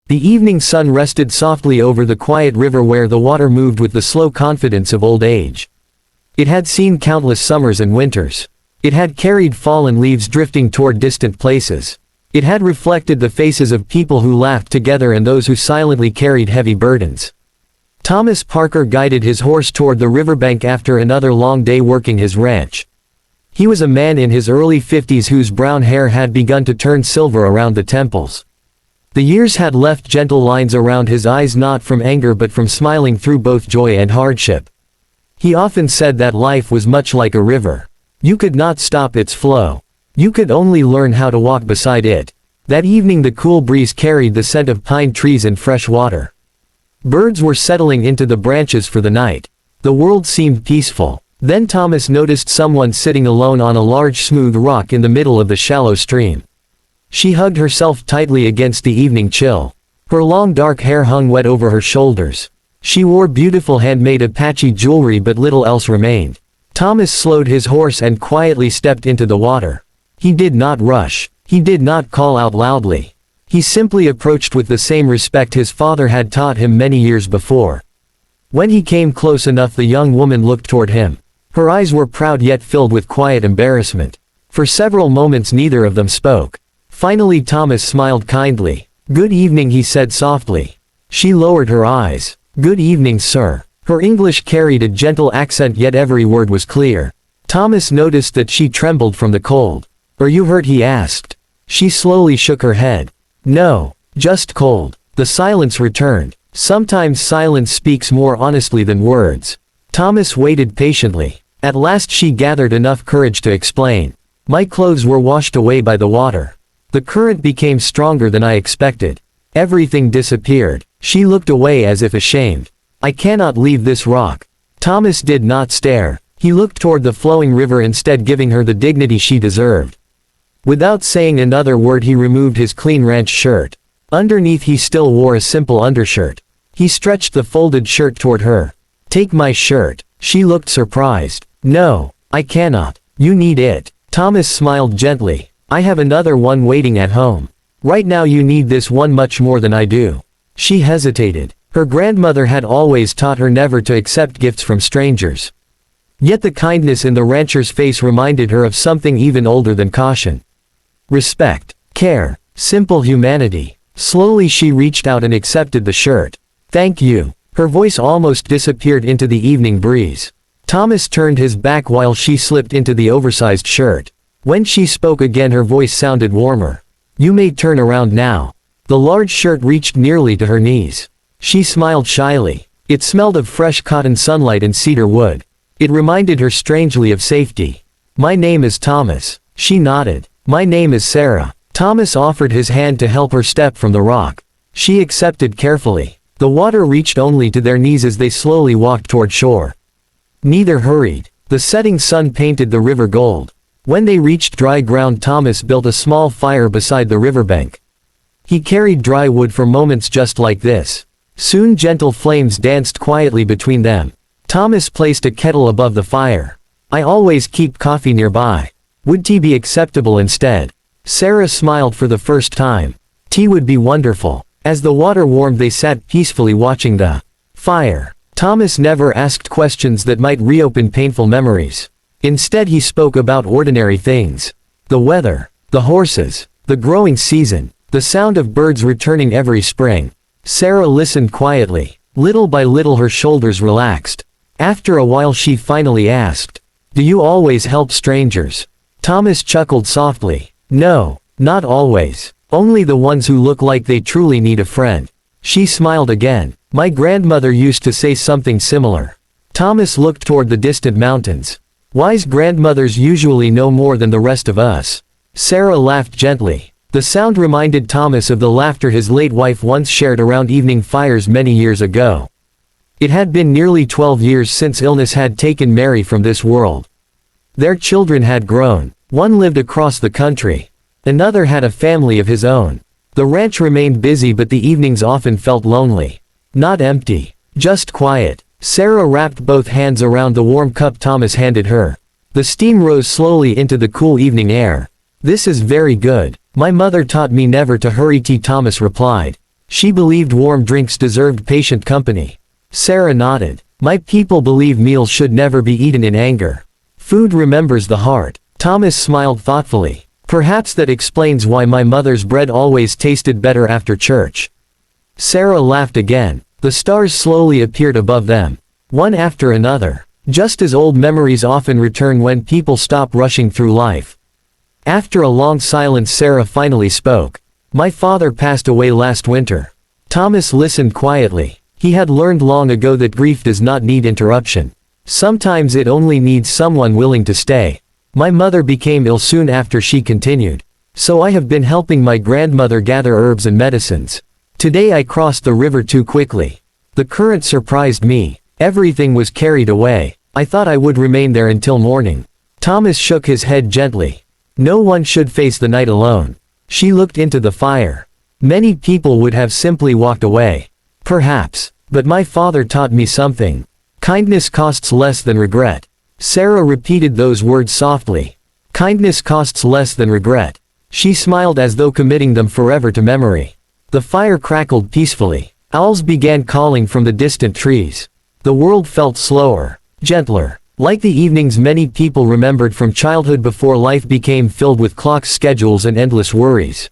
The evening sun rested softly over the quiet river where the water moved with the slow confidence of old age. It had seen countless summers and winters. It had carried fallen leaves drifting toward distant places. It had reflected the faces of people who laughed together and those who silently carried heavy burdens. Thomas Parker guided his horse toward the riverbank after another long day working his ranch. He was a man in his early 50s whose brown hair had begun to turn silver around the temples. The years had left gentle lines around his eyes, not from anger but from smiling through both joy and hardship. He often said that life was much like a river. You could not stop its flow. You could only learn how to walk beside it. That evening the cool breeze carried the scent of pine trees and fresh water. Birds were settling into the branches for the night. The world seemed peaceful. Then Thomas noticed someone sitting alone on a large smooth rock in the middle of the shallow stream. She hugged herself tightly against the evening chill. Her long dark hair hung wet over her shoulders. She wore beautiful handmade Apache jewelry, but little else remained. Thomas slowed his horse and quietly stepped into the water. He did not rush. He did not call out loudly. He simply approached with the same respect his father had taught him many years before. When he came close enough, the young woman looked toward him. Her eyes were proud yet filled with quiet embarrassment. For several moments neither of them spoke. Finally Thomas smiled kindly. "Good evening," he said softly. She lowered her eyes. "Good evening, sir." Her English carried a gentle accent, yet every word was clear. Thomas noticed that she trembled from the cold. "Are you hurt?" he asked. She slowly shook her head. "No, just cold." The silence returned. Sometimes silence speaks more honestly than words. Thomas waited patiently. At last she gathered enough courage to explain. "My clothes were washed away by the water. The current became stronger than I expected. Everything disappeared." She looked away as if ashamed. "I cannot leave this rock." Thomas did not stare. He looked toward the flowing river instead, giving her the dignity she deserved. Without saying another word he removed his clean ranch shirt. Underneath he still wore a simple undershirt. He stretched the folded shirt toward her. "Take my shirt." She looked surprised. "No, I cannot. You need it." Thomas smiled gently. "I have another one waiting at home. Right now you need this one much more than I do." She hesitated. Her grandmother had always taught her never to accept gifts from strangers. Yet the kindness in the rancher's face reminded her of something even older than caution. Respect, care, simple humanity. Slowly she reached out and accepted the shirt. "Thank you." Her voice almost disappeared into the evening breeze. Thomas turned his back while she slipped into the oversized shirt. When she spoke again her voice sounded warmer. "You may turn around now." The large shirt reached nearly to her knees. She smiled shyly. It smelled of fresh cotton, sunlight and cedar wood. It reminded her strangely of safety. "My name is Thomas." She nodded. "My name is Sarah." Thomas offered his hand to help her step from the rock. She accepted carefully. The water reached only to their knees as they slowly walked toward shore. Neither hurried. The setting sun painted the river gold. When they reached dry ground Thomas built a small fire beside the riverbank. He carried dry wood for moments just like this. Soon gentle flames danced quietly between them. Thomas placed a kettle above the fire. "I always keep coffee nearby. Would tea be acceptable instead?" Sarah smiled for the first time. Tea would be wonderful. As the water warmed they sat peacefully watching the fire. Thomas never asked questions that might reopen painful memories. Instead he spoke about ordinary things. The weather, the horses, the growing season, the sound of birds returning every spring. Sarah listened quietly. Little by little her shoulders relaxed. After a while she finally asked, "Do you always help strangers?" Thomas chuckled softly. "No, not always. Only the ones who look like they truly need a friend." She smiled again. "My grandmother used to say something similar." Thomas looked toward the distant mountains. "Wise grandmothers usually know more than the rest of us." Sarah laughed gently. The sound reminded Thomas of the laughter his late wife once shared around evening fires many years ago. It had been nearly 12 years since illness had taken Mary from this world. Their children had grown. One lived across the country. Another had a family of his own. The ranch remained busy, but the evenings often felt lonely. Not empty, just quiet. Sarah wrapped both hands around the warm cup Thomas handed her. The steam rose slowly into the cool evening air. "This is very good. My mother taught me never to hurry tea," Thomas replied. She believed warm drinks deserved patient company. Sarah nodded. My people believe meals should never be eaten in anger. Food remembers the heart. Thomas smiled thoughtfully. Perhaps that explains why my mother's bread always tasted better after church. Sarah laughed again. The stars slowly appeared above them, one after another, just as old memories often return when people stop rushing through life. After a long silence, Sarah finally spoke. My father passed away last winter. Thomas listened quietly. He had learned long ago that grief does not need interruption. Sometimes it only needs someone willing to stay. My mother became ill soon after, she continued. So I have been helping my grandmother gather herbs and medicines. Today I crossed the river too quickly. The current surprised me. Everything was carried away. I thought I would remain there until morning. Thomas shook his head gently. No one should face the night alone. She looked into the fire. Many people would have simply walked away. Perhaps. But my father taught me something. Kindness costs less than regret. Sarah repeated those words softly. Kindness costs less than regret. She smiled as though committing them forever to memory. The fire crackled peacefully. Owls began calling from the distant trees. The world felt slower, gentler, like the evenings many people remembered from childhood before life became filled with clocks, schedules, and endless worries.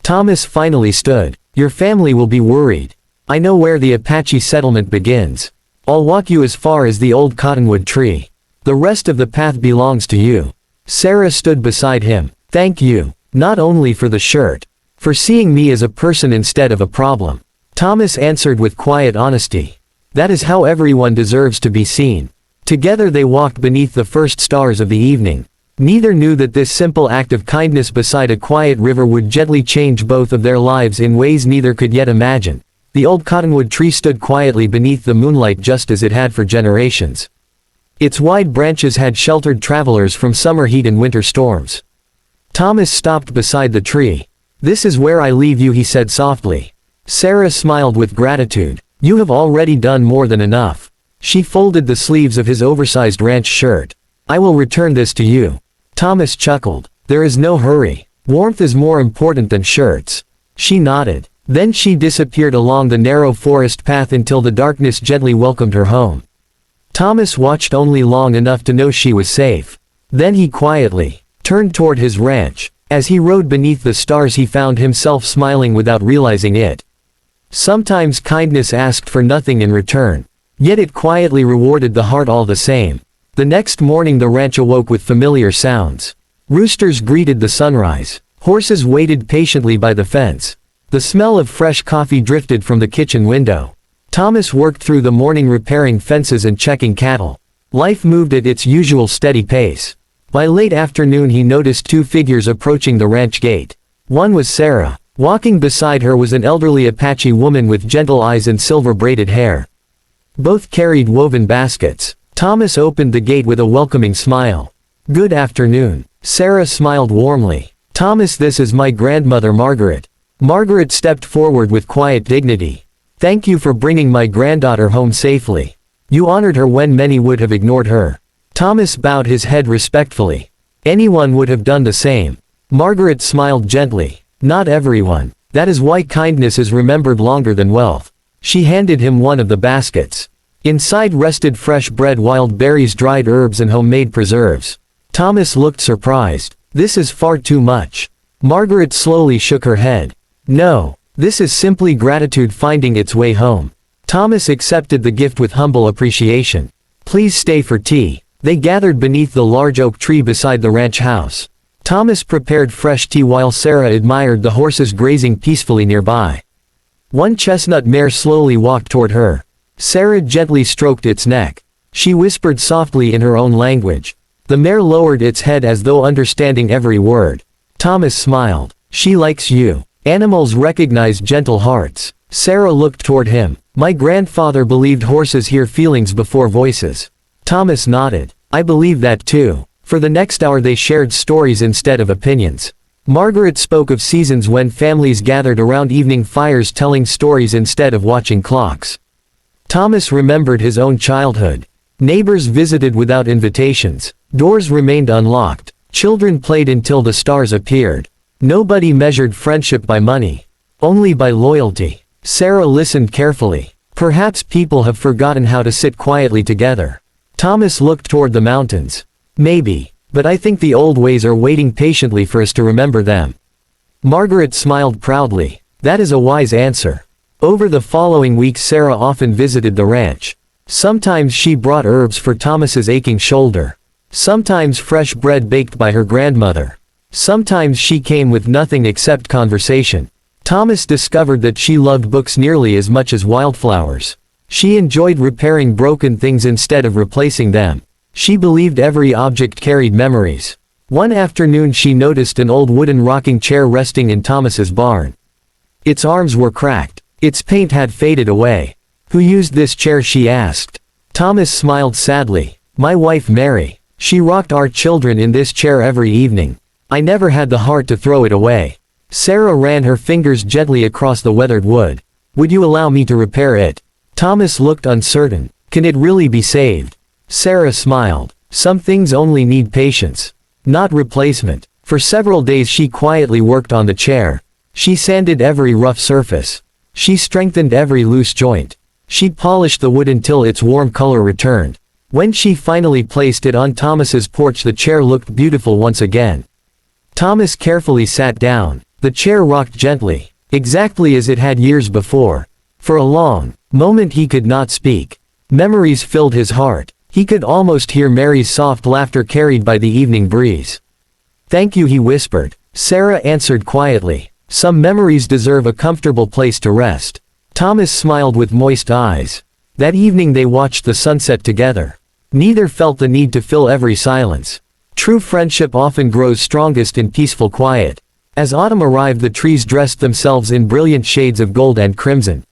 Thomas finally stood. Your family will be worried. I know where the Apache settlement begins. I'll walk you as far as the old cottonwood tree. The rest of the path belongs to you. Sarah stood beside him. Thank you, not only for the shirt, for seeing me as a person instead of a problem. Thomas answered with quiet honesty. That is how everyone deserves to be seen. Together they walked beneath the first stars of the evening. Neither knew that this simple act of kindness beside a quiet river would gently change both of their lives in ways neither could yet imagine. The old cottonwood tree stood quietly beneath the moonlight just as it had for generations. Its wide branches had sheltered travelers from summer heat and winter storms. Thomas stopped beside the tree. This is where I leave you, he said softly. Sarah smiled with gratitude. You have already done more than enough. She folded the sleeves of his oversized ranch shirt. I will return this to you. Thomas chuckled. There is no hurry. Warmth is more important than shirts. She nodded. Then she disappeared along the narrow forest path until the darkness gently welcomed her home. Thomas watched only long enough to know she was safe. Then he quietly turned toward his ranch. As he rode beneath the stars, he found himself smiling without realizing it. Sometimes kindness asked for nothing in return. Yet it quietly rewarded the heart all the same. The next morning the ranch awoke with familiar sounds. Roosters greeted the sunrise. Horses waited patiently by the fence. The smell of fresh coffee drifted from the kitchen window. Thomas worked through the morning repairing fences and checking cattle. Life moved at its usual steady pace. By late afternoon he noticed two figures approaching the ranch gate. One was Sarah. Walking beside her was an elderly Apache woman with gentle eyes and silver-braided hair. Both carried woven baskets. Thomas opened the gate with a welcoming smile. Good afternoon. Sarah smiled warmly. Thomas, this is my grandmother Margaret. Margaret stepped forward with quiet dignity. Thank you for bringing my granddaughter home safely. You honored her when many would have ignored her. Thomas bowed his head respectfully. Anyone would have done the same. Margaret smiled gently. Not everyone. That is why kindness is remembered longer than wealth. She handed him one of the baskets. Inside rested fresh bread, wild berries, dried herbs, and homemade preserves. Thomas looked surprised. This is far too much. Margaret slowly shook her head. No, this is simply gratitude finding its way home. Thomas accepted the gift with humble appreciation. Please stay for tea. They gathered beneath the large oak tree beside the ranch house. Thomas prepared fresh tea while Sarah admired the horses grazing peacefully nearby. One chestnut mare slowly walked toward her. Sarah gently stroked its neck. She whispered softly in her own language. The mare lowered its head as though understanding every word. Thomas smiled. She likes you. Animals recognize gentle hearts. Sarah looked toward him. My grandfather believed horses hear feelings before voices. Thomas nodded. I believe that too. For the next hour they shared stories instead of opinions. Margaret spoke of seasons when families gathered around evening fires telling stories instead of watching clocks. Thomas remembered his own childhood. Neighbors visited without invitations. Doors remained unlocked. Children played until the stars appeared. Nobody measured friendship by money. Only by loyalty. Sarah listened carefully. Perhaps people have forgotten how to sit quietly together. Thomas looked toward the mountains. Maybe, but I think the old ways are waiting patiently for us to remember them. Margaret smiled proudly. That is a wise answer. Over the following weeks Sarah often visited the ranch. Sometimes she brought herbs for Thomas's aching shoulder. Sometimes fresh bread baked by her grandmother. Sometimes she came with nothing except conversation. Thomas discovered that she loved books nearly as much as wildflowers. She enjoyed repairing broken things instead of replacing them. She believed every object carried memories. One afternoon she noticed an old wooden rocking chair resting in Thomas's barn. Its arms were cracked. Its paint had faded away. "Who used this chair?" she asked. Thomas smiled sadly. "My wife Mary. She rocked our children in this chair every evening. I never had the heart to throw it away." Sarah ran her fingers gently across the weathered wood. "Would you allow me to repair it?" Thomas looked uncertain. "Can it really be saved?" Sarah smiled. "Some things only need patience, not replacement." For several days she quietly worked on the chair. She sanded every rough surface. She strengthened every loose joint. She polished the wood until its warm color returned. When she finally placed it on Thomas's porch, the chair looked beautiful once again. Thomas carefully sat down. The chair rocked gently, exactly as it had years before. For a long moment he could not speak. Memories filled his heart. He could almost hear Mary's soft laughter carried by the evening breeze. "Thank you," he whispered. Sarah answered quietly. "Some memories deserve a comfortable place to rest." Thomas smiled with moist eyes. That evening they watched the sunset together. Neither felt the need to fill every silence. True friendship often grows strongest in peaceful quiet. As autumn arrived, the trees dressed themselves in brilliant shades of gold and crimson.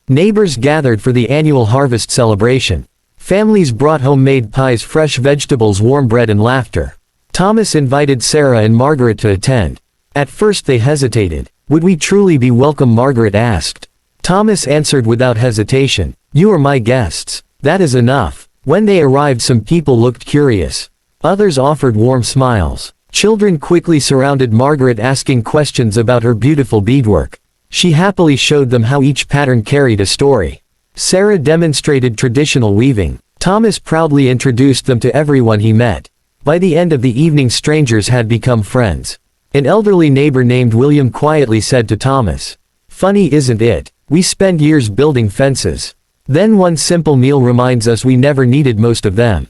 Neighbors gathered for the annual harvest celebration. Families brought homemade pies, fresh vegetables, warm bread, and laughter. Thomas invited Sarah and Margaret to attend. At first they hesitated. "Would we truly be welcome?" Margaret asked. Thomas answered without hesitation. "You are my guests. That is enough." When they arrived, some people looked curious. Others offered warm smiles. Children quickly surrounded Margaret, asking questions about her beautiful beadwork. She happily showed them how each pattern carried a story. Sarah demonstrated traditional weaving. Thomas proudly introduced them to everyone he met. By the end of the evening, strangers had become friends. An elderly neighbor named William quietly said to Thomas, "Funny, isn't it? We spend years building fences. Then one simple meal reminds us we never needed most of them."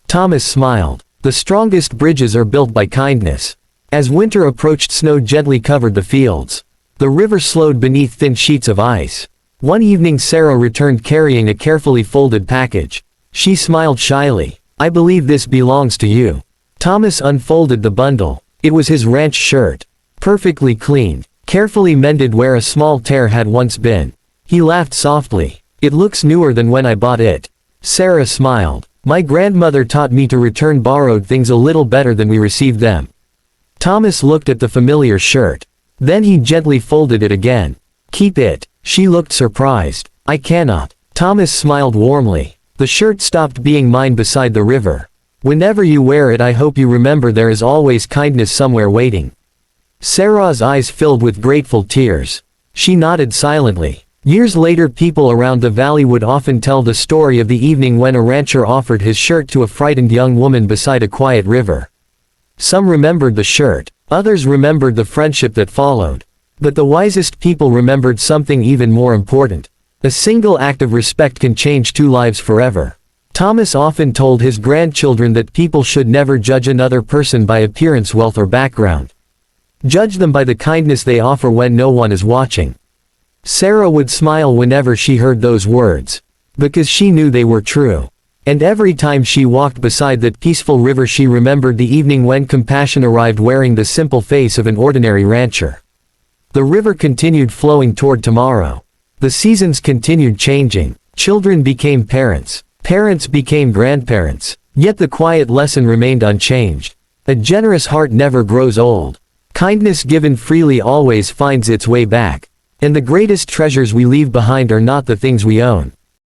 Thomas smiled. The strongest bridges are built by kindness. As winter approached, snow gently covered the fields. The river slowed beneath thin sheets of ice. One evening Sarah returned carrying a carefully folded package. She smiled shyly. "I believe this belongs to you." Thomas unfolded the bundle. It was his ranch shirt. Perfectly clean, carefully mended where a small tear had once been. He laughed softly. "It looks newer than when I bought it." Sarah smiled. "My grandmother taught me to return borrowed things a little better than we received them." Thomas looked at the familiar shirt. Then he gently folded it again. "Keep it." She looked surprised. "I cannot." Thomas smiled warmly. "The shirt stopped being mine beside the river. Whenever you wear it, I hope you remember there is always kindness somewhere waiting." Sarah's eyes filled with grateful tears. She nodded silently. Years later, people around the valley would often tell the story of the evening when a rancher offered his shirt to a frightened young woman beside a quiet river. Some remembered the shirt. Others remembered the friendship that followed. But the wisest people remembered something even more important. A single act of respect can change two lives forever. Thomas often told his grandchildren that people should never judge another person by appearance, wealth, or background. Judge them by the kindness they offer when no one is watching. Sarah would smile whenever she heard those words, because she knew they were true. And every time she walked beside that peaceful river, she remembered the evening when compassion arrived wearing the simple face of an ordinary rancher. The river continued flowing toward tomorrow. The seasons continued changing. Children became parents. Parents became grandparents. Yet the quiet lesson remained unchanged. A generous heart never grows old. Kindness given freely always finds its way back. And the greatest treasures we leave behind are not the things we own,